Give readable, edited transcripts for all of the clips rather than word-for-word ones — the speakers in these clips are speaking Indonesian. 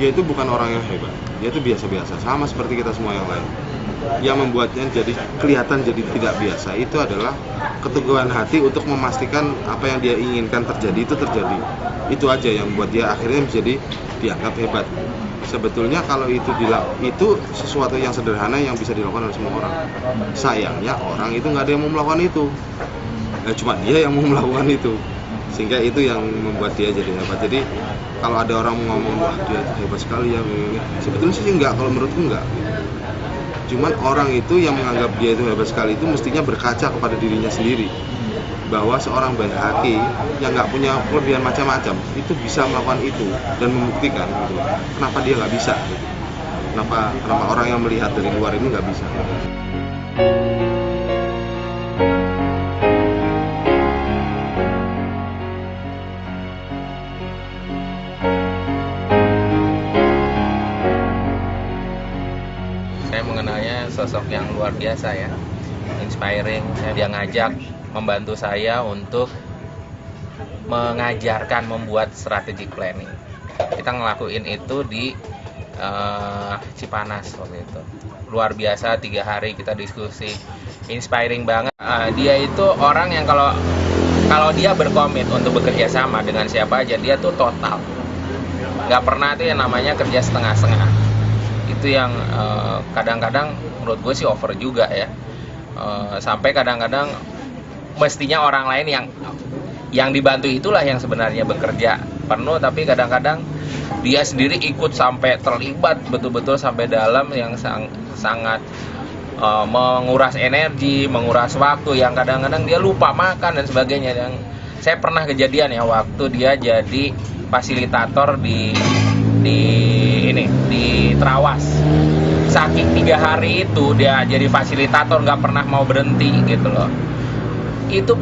dia itu bukan orang yang hebat, dia itu biasa-biasa, sama seperti kita semua yang lain. Yang membuatnya jadi kelihatan jadi tidak biasa itu adalah keteguhan hati untuk memastikan apa yang dia inginkan terjadi itu terjadi. Itu aja yang membuat dia akhirnya menjadi dianggap hebat. Sebetulnya kalau itu sesuatu yang sederhana yang bisa dilakukan oleh semua orang. Sayangnya orang itu nggak ada yang mau melakukan itu. Cuma dia yang mau melakukan itu. Sehingga itu yang membuat dia jadi hebat. Jadi kalau ada orang ngomong wah dia hebat sekali ya, sebetulnya sih enggak, kalau menurutku enggak. Cuman orang itu yang menganggap dia itu hebat sekali itu mestinya berkaca kepada dirinya sendiri, bahwa seorang baik hati yang nggak punya kelebihan macam-macam itu bisa melakukan itu dan membuktikan gitu. Kenapa dia nggak bisa gitu. Kenapa orang yang melihat dari luar ini nggak bisa. Saya mengenalnya sosok yang luar biasa ya, inspiring. Dia ngajak, membantu saya untuk mengajarkan membuat strategic planning. Kita ngelakuin itu di Cipanas waktu itu. Luar biasa, 3 hari kita diskusi, inspiring banget. Dia itu orang yang kalau dia berkomit untuk bekerja sama dengan siapa aja, dia tuh total. Nggak pernah tuh yang namanya kerja setengah-setengah. Itu yang kadang-kadang menurut gue sih over juga ya, sampai kadang-kadang mestinya orang lain yang dibantu itulah yang sebenarnya bekerja penuh, tapi kadang-kadang dia sendiri ikut sampai terlibat betul-betul sampai dalam yang sangat menguras energi, menguras waktu, yang kadang-kadang dia lupa makan dan sebagainya. Yang saya pernah kejadian ya waktu dia jadi fasilitator di Trawas. Saking 3 hari itu dia jadi fasilitator, nggak pernah mau berhenti gitu loh. Itu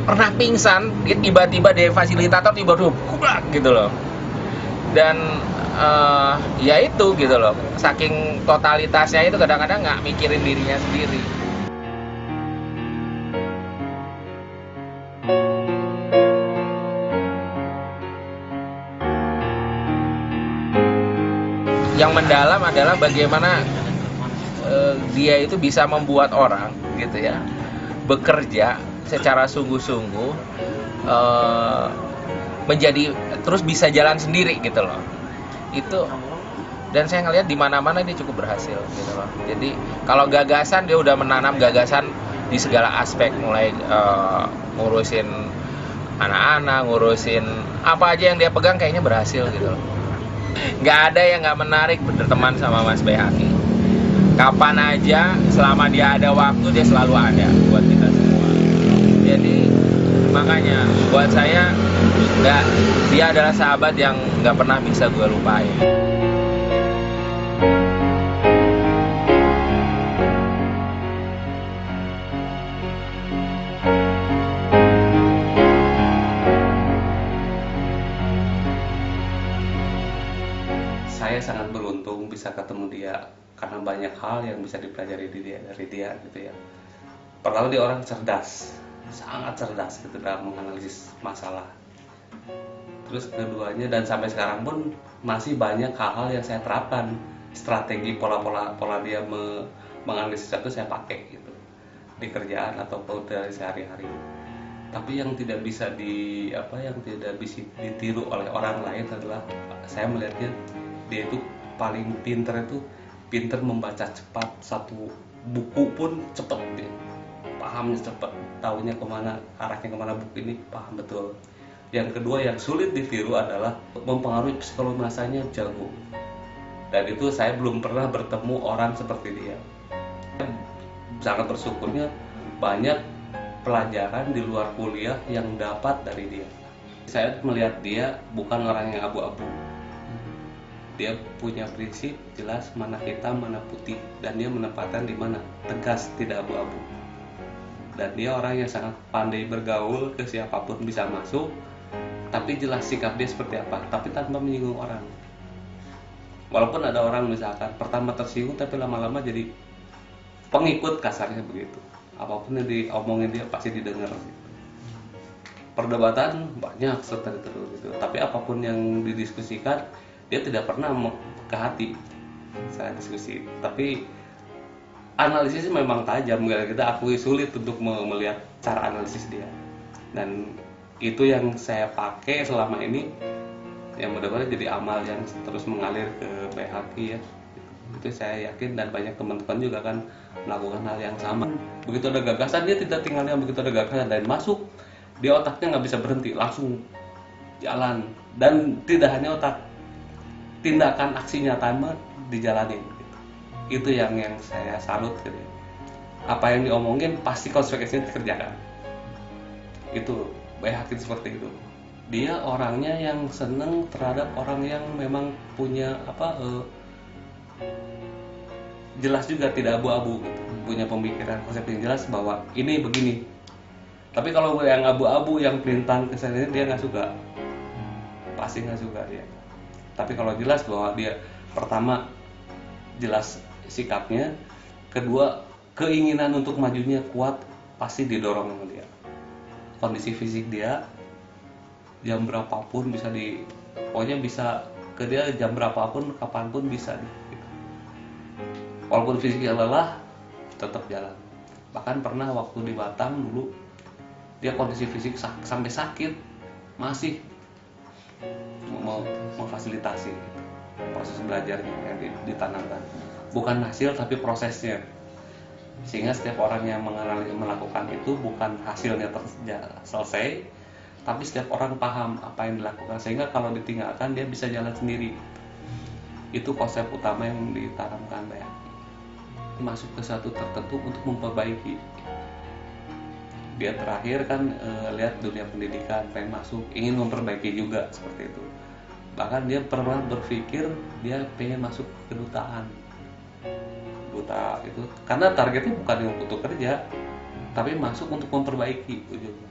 pernah pingsan, dia tiba-tiba dari fasilitator tiba-tiba kubrak gitu loh. Dan ya itu gitu loh, saking totalitasnya itu kadang-kadang nggak mikirin dirinya sendiri. Yang mendalam adalah bagaimana dia itu bisa membuat orang gitu ya bekerja secara sungguh-sungguh, menjadi terus bisa jalan sendiri gitu loh. Itu, dan saya ngelihat di mana-mana dia cukup berhasil gitu loh. Jadi kalau gagasan, dia udah menanam gagasan di segala aspek, mulai ngurusin anak-anak, ngurusin apa aja yang dia pegang kayaknya berhasil gitu loh. Nggak ada yang nggak menarik berteman sama Mas Bayhaqi. Kapan aja, selama dia ada waktu, dia selalu ada buat kita semua. Jadi makanya buat saya dia adalah sahabat yang nggak pernah bisa gue lupain. Saya sangat beruntung bisa ketemu dia karena banyak hal yang bisa dipelajari dari dia gitu ya. Pertama, dia orang cerdas, sangat cerdas gitu dalam menganalisis masalah. Terus keduanya, dan sampai sekarang pun masih banyak hal-hal yang saya terapkan, strategi pola dia menganalisis sesuatu saya pakai gitu di kerjaan ataupun dari sehari-hari. Tapi yang tidak bisa ditiru oleh orang lain adalah saya melihatnya dia itu paling pinter membaca cepat, satu buku pun cepat, pahamnya cepat, tahunya arahnya kemana buku ini, paham betul. Yang kedua yang sulit ditiru adalah mempengaruhi psikologi masanya, jago. Dan itu saya belum pernah bertemu orang seperti dia. Sangat bersyukurnya banyak pelajaran di luar kuliah yang dapat dari dia. Saya melihat dia bukan orang yang abu-abu. Dia punya prinsip jelas mana hitam mana putih, dan dia menempatkan di mana tegas, tidak abu-abu. Dan dia orang yang sangat pandai bergaul, ke siapapun bisa masuk, tapi jelas sikap dia seperti apa, tapi tanpa menyinggung orang. Walaupun ada orang misalkan pertama tersinggung tapi lama-lama jadi pengikut, kasarnya begitu. Apapun yang diomongin dia pasti didengar gitu. Perdebatan banyak setelah itu gitu, tapi apapun yang didiskusikan dia tidak pernah ke hati. Saya diskusi, tapi analisisnya memang tajam. Kita akui sulit untuk melihat cara analisis dia, dan itu yang saya pakai selama ini, yang mudah-mudahan jadi amal yang terus mengalir ke PHQ ya. Itu saya yakin, dan banyak teman-teman juga kan melakukan hal yang sama. Begitu ada gagasan, dia tidak tinggal yang begitu ada gagasan dan masuk, dia otaknya nggak bisa berhenti, langsung jalan. Dan tidak hanya otak, tindakan aksi nyata dijalanin gitu. Itu yang saya salut gitu. Apa yang diomongin pasti konsekuensinya dikerjakan. Itu Bayhaqi seperti itu. Dia orangnya yang seneng terhadap orang yang memang punya jelas juga, tidak abu-abu gitu. Punya pemikiran konsep yang jelas bahwa ini begini. Tapi kalau yang abu-abu, yang pelintan kesannya, dia nggak suka. Pasti nggak suka dia. Tapi kalau jelas bahwa dia pertama jelas sikapnya, kedua keinginan untuk majunya kuat, pasti didorong sama dia. Kondisi fisik dia jam berapapun bisa pokoknya bisa ke dia jam berapapun, kapanpun bisa gitu. Walaupun fisiknya lelah, tetap jalan. Bahkan pernah waktu di Batam dulu, dia kondisi fisik sampai sakit, masih mau memfasilitasi gitu. Proses belajarnya yang ditanamkan, bukan hasil tapi prosesnya. Sehingga setiap orang yang melakukan itu bukan hasilnya selesai, tapi setiap orang paham apa yang dilakukan, sehingga kalau ditinggalkan dia bisa jalan sendiri. Itu konsep utama yang ditanamkan ya. Masuk ke satu tertentu untuk memperbaiki. Dia terakhir kan lihat dunia pendidikan, pengen masuk, ingin memperbaiki juga seperti itu. Bahkan dia pernah berpikir dia pengen masuk kedutaan. Duta itu karena targetnya bukan untuk kerja, tapi masuk untuk memperbaiki ujungnya.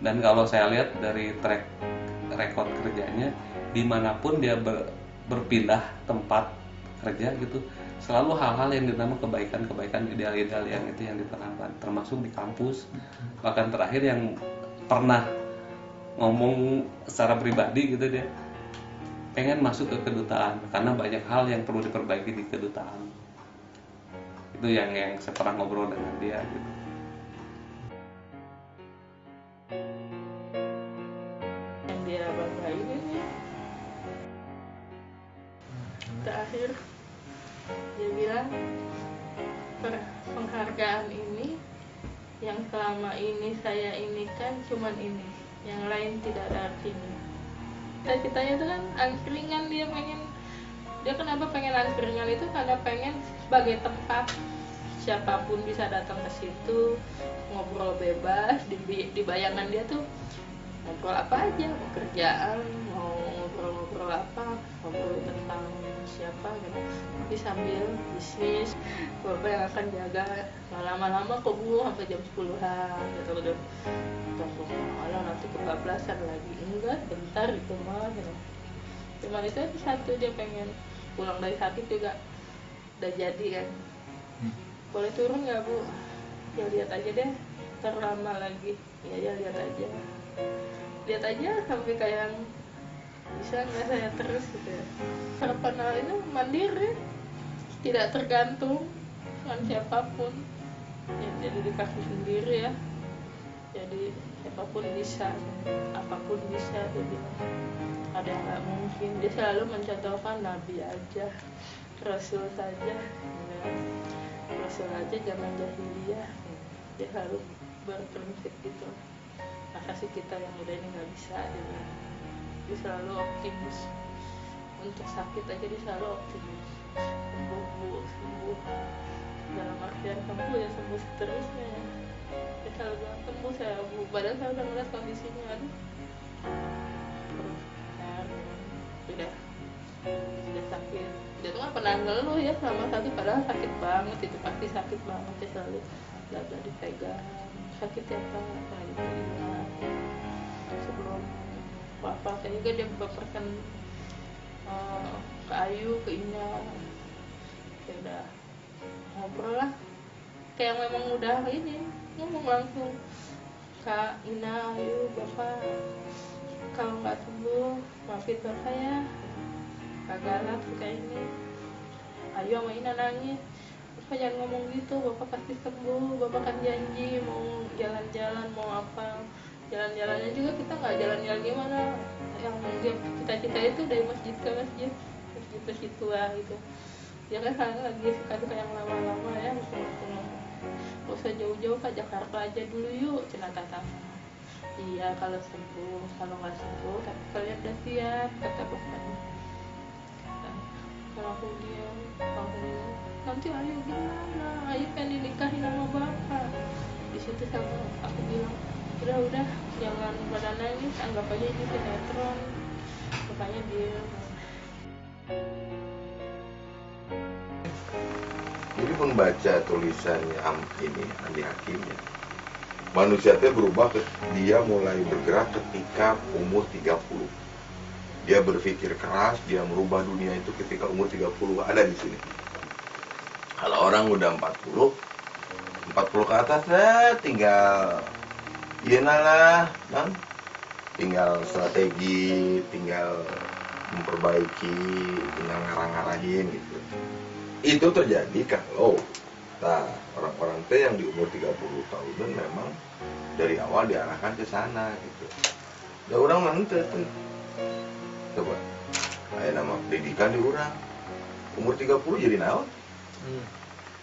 Dan kalau saya lihat dari track record kerjanya, dimanapun dia berpindah tempat kerja gitu, selalu hal-hal yang dinamakan kebaikan-kebaikan, ideal-ideal yang itu yang ditanamkan, termasuk di kampus. Bahkan terakhir yang pernah ngomong secara pribadi gitu, dia pengen masuk ke kedutaan karena banyak hal yang perlu diperbaiki di kedutaan. Itu yang saya pernah ngobrol dengan dia gitu. Yang dia banggain ini terakhir dia bilang penghargaan ini yang selama ini saya ini kan cuman ini, yang lain tidak ada artinya. Cita-citanya itu kan angkringan, dia kenapa pengen angkringan itu karena pengen sebagai tempat siapapun bisa datang ke situ, ngobrol bebas. Di bayangan dia tuh ngobrol apa aja, mau kerjaan, mau ngobrol apa, ngobrol tentang siapa gitu, tapi sambil bisnis. Bapak yang akan jaga, lama-lama keburu sampai jam 10-an gitu, udah malam nanti kebablasan lagi. Enggak, bentar itu mah gitu. Cuma itu satu, dia pengen pulang dari sakit juga udah jadi kan. Boleh turun nggak Bu? Ya lihat aja deh, terlama lagi. Ya lihat aja sampai kayak bisa nggak saya terus gitu ya. Terkenal itu mandiri, tidak tergantung dengan siapapun ya, jadi dikasih sendiri ya, jadi siapapun bisa, apapun bisa. Jadi ada yang nggak mungkin. Dia selalu mencontohkan Nabi aja, Rasul saja ya. Rasul aja zaman jahiliyah, dia selalu berprinsip gitu. Masa sih kita yang udah ini nggak bisa gitu. Dia selalu optimis. Untuk sakit aja dia selalu optimis. Sembuh dalam artian sembuh ya sembuh seterusnya. Dia selalu bilang sembuh saya Bu, padahal saya udah ngeliat kondisinya, aduh udah sakit. Dia tuh nggak pernah ngeluh ya sama satu, padahal sakit banget, itu pasti sakit banget. Dia selalu dada dipegang, sakit ya Pak, gitu ya. Sebelum wafat juga dia berperken ke Ayu, ke Ina, ya udah ngobrol lah, kayak memang udah ini ngomong langsung, Kak Ina, Ayu, Bapak kalau nggak sembuh maafin Bapak ya, galak suka ini. Ayo mainan nangis. Bapak jangan ngomong gitu, bapak pasti sembuh, bapak kan janji mau jalan-jalan, mau apa. Jalan-jalannya juga kita nggak jalan-jalan gimana, yang cita-cita itu dari masjid ke masjid ke situ lah gitu. Dia kan sekarang lagi suka yang lama-lama ya, pulang. Gak usah jauh-jauh ke Jakarta aja dulu yuk, cina tatang. Iya kalau sembuh, kalau nggak sembuh tapi kalian udah siap, kata bapaknya. Kalau aku diam, nanti ayo gimana, ayo kan dinikahin sama bapak. Di situ sama aku bilang, udah jangan pada nangis, anggap aja ini sinetron. Bapaknya dia. Jadi membaca tulisannya ini Andi Hakim ya, manusia itu berubah dia mulai bergerak ketika umur 30. Dia berpikir keras, dia merubah dunia itu ketika umur 30 ada di sini. Kalau orang udah 40 ke atas tinggal lah, kan? Tinggal strategi, tinggal memperbaiki, tinggal ngarang-ngarahin gitu. Itu terjadi kalau orang-orang teh yang di umur 30 tahunan memang dari awal diarahkan ke sana gitu. Ya orang mana tuh. Coba, kayak nama pendidikan di orang umur 30 jadi naon.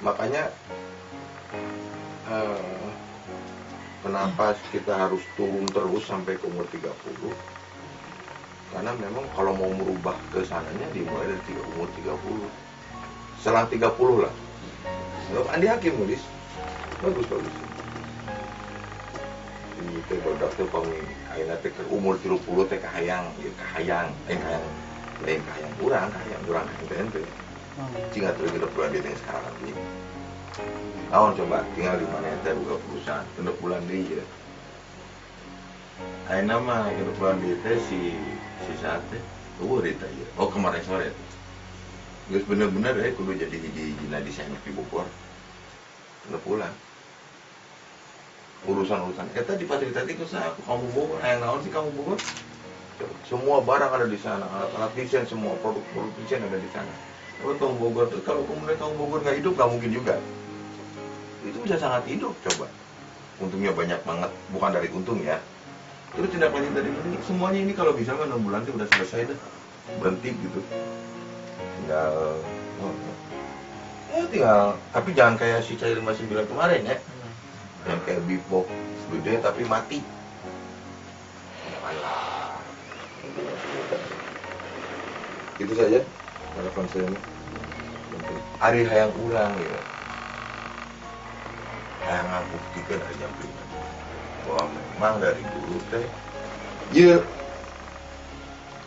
Makanya kenapa kita harus turun terus sampai ke umur 30? Karena memang kalau mau merubah ke sananya dimulai dari umur 30. Selang 30 lah. Andi Hakim nulis bagus. Ini teh badak teh pami ayeuna teh ke umur 30 teh kahayang urang teh. Cing atuh genep bulan deui sekarang lagi. Naon coba tinggal di mana teh buka perusahaan genep bulan deui ya. Ayeuna mah genep bulan deui teh si saat teh eueuh eta ieu. Oh kemarin sore. Geus bener-bener kudu jadi hiji-hijina desain di Bogor. Genep bulan. Urusan eta difasilitasi ku saha kamu Bogor, hayang naon sih kamu Bogor? Semua barang ada di sana, alat desain semua produk desain ada di sana. Kalau kamu Bogor tuh, kalau kemudian kamu Bogor nggak hidup, nggak mungkin juga. Itu bisa sangat hidup, coba. Untungnya banyak banget, bukan dari untung ya. Terus tindak lanjut dari ini, semuanya ini kalau bisa kan 6 bulan itu udah selesai dah, berhenti gitu. Tinggal, tapi jangan kayak si Cair masih bilang kemarin ya. Yang kayak bipop gede tapi mati. Janganlah. Itu saja harapan saya ini. Hari hayang ulang ya. Hayang ngabuktikan aja pribadi bahwa memang dari dulu teh ya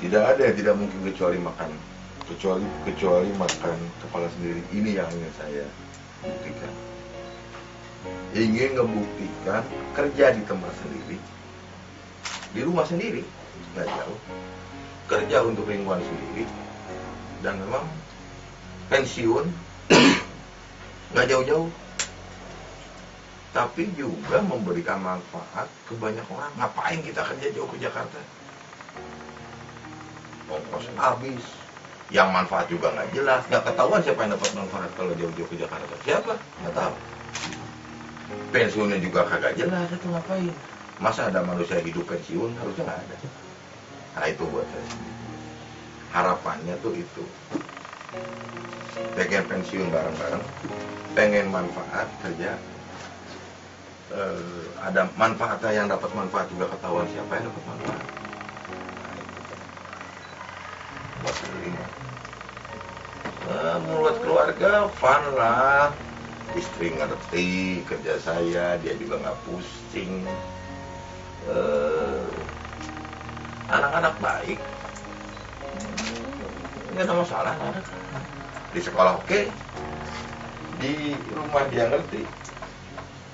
tidak ada yang tidak mungkin kecuali makan kepala sendiri. Ini yang ingin saya buktikan. Ingin ngebuktikan kerja di tempat sendiri, di rumah sendiri, nggak jauh, kerja untuk lingkungan sendiri, dan memang pensiun nggak jauh-jauh, tapi juga memberikan manfaat ke banyak orang. Ngapain kita kerja jauh ke Jakarta? Ongkos habis, yang manfaat juga nggak jelas, nggak ketahuan siapa yang dapat manfaat kalau jauh-jauh ke Jakarta. Siapa? Nggak tahu. Pensiunnya juga kagak jelas, itu ngapain? Masa ada manusia hidup pensiun? Harusnya nggak ada. Nah itu buat saya. Harapannya tuh itu. Pengen pensiun bareng-bareng, pengen manfaat kerja. Ada manfaatnya, yang dapat manfaat juga ketahuan siapa yang dapat manfaat. Nah, itu. Buat kelima. Menurut keluarga, fun lah. Istri ngerti kerja saya, dia juga nggak pusing. Anak-anak baik, nggak ada masalah. Di sekolah oke, di rumah dia ngerti.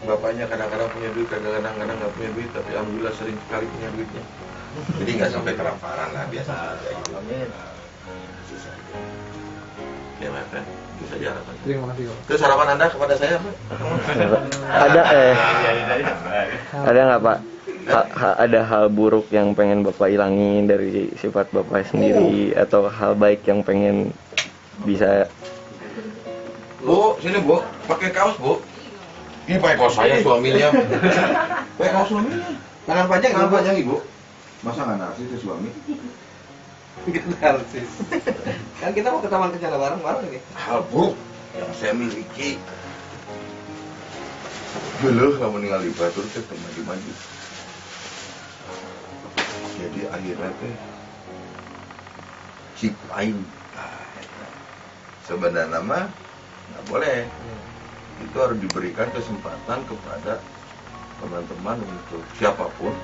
Bapaknya kadang-kadang punya duit, kadang-kadang nggak punya duit, tapi alhamdulillah sering sekali punya duitnya. Jadi nggak sampai kelaparan lah, biasa aja gitu. Ya, kan? Itu saja harapan. Terima kasih. Terus harapan Anda kepada saya apa? Ada ada nggak Pak? ada hal buruk yang pengen Bapak ilangin dari sifat Bapak sendiri atau hal baik yang pengen bisa. Bu, sini Bu, pakai kaos Bu. Ini pakai kaos saya suaminya. Pakai kaos suaminya. Tangan panjang, Tangan panjang Ibu. Masa nggak narsis itu suami? narsis. Kan kita mau ke taman kencana bareng-bareng nih. Hal buruk yang saya miliki. Dulu kalau meninggal di Batur saya maju-maju. Jadi akhirnya teh Cipain. Sebenarnya nama nggak boleh. Itu harus diberikan kesempatan kepada teman-teman untuk siapapun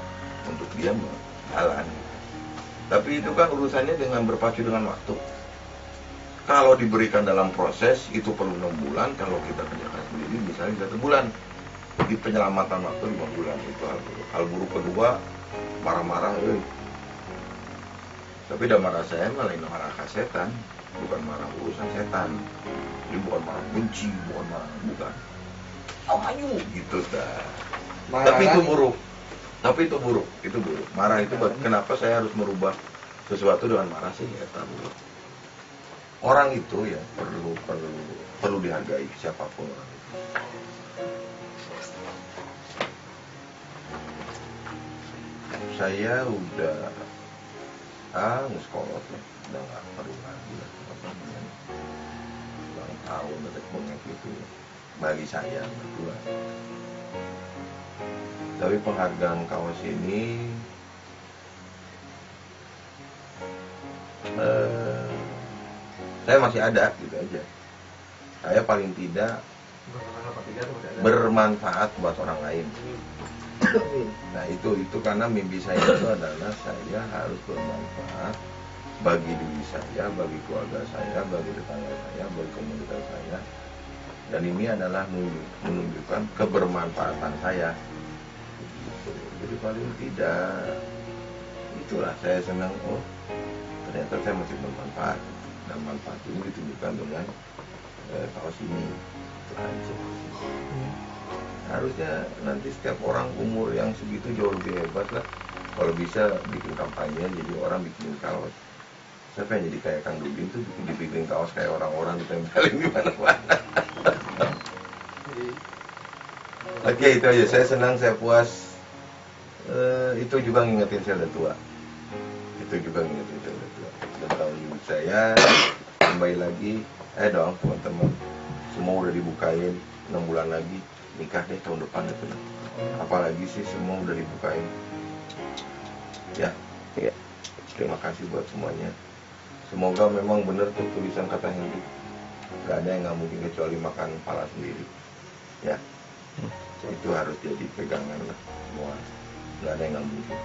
untuk dia menjalani. Tapi itu kan urusannya dengan berpacu dengan waktu. Kalau diberikan dalam proses itu perlu 6 bulan, kalau kita kerjakan sendiri misalnya 1 bulan. Di penyelamatan waktu 5 bulan itu hal buruk kedua, marah-marah. Tapi udah marah saya malah ini marah setan, bukan marah urusan setan. Ini bukan marah benci, bukan. Ayo gitu dah. Tapi itu buruk. Itu buruk. Marah itu kenapa saya harus merubah sesuatu dengan marah sih? Ya buruk. Orang itu ya perlu dihargai siapapun orang itu. Saya udah ngeskolot ya, udah nggak perlu lagi lah ulang tahun atau bengek itu bagi saya berdua. Tapi penghargaan kaos ini saya masih ada gitu aja. Saya paling tidak bermanfaat buat orang lain. Nah itu karena mimpi saya itu adalah saya harus bermanfaat bagi diri saya, bagi keluarga saya, bagi tetangga saya, bagi komunitas saya. Dan ini adalah menunjukkan kebermanfaatan saya. Jadi paling tidak itulah saya senang, oh ternyata saya masih bermanfaat. Dan manfaat ini ditunjukkan dengan kaos ini. Itu aja. Harusnya nanti setiap orang umur yang segitu jauh lebih hebat lah. Kalau bisa bikin kampanye, jadi orang bikin kaos. Saya pengen jadi kayak Kang Dudin tuh bikin kaos kayak orang-orang ditempelin di mana-mana. Oke, itu aja. Saya senang, saya puas. Itu juga ngingetin saya udah tua. Dan tahun hidup saya kembali lagi. Dong teman-teman, semua udah dibukain 6 bulan lagi. Nikah deh tahun depan itu. Apalagi sih semua udah dibukain. Ya. Terima kasih buat semuanya. Semoga memang benar tuh tulisan kata Hindu. Gak ada yang nggak mungkin kecuali makan pala sendiri. Ya. Itu harus jadi pegangan lah semua. Gak ada yang nggak mungkin.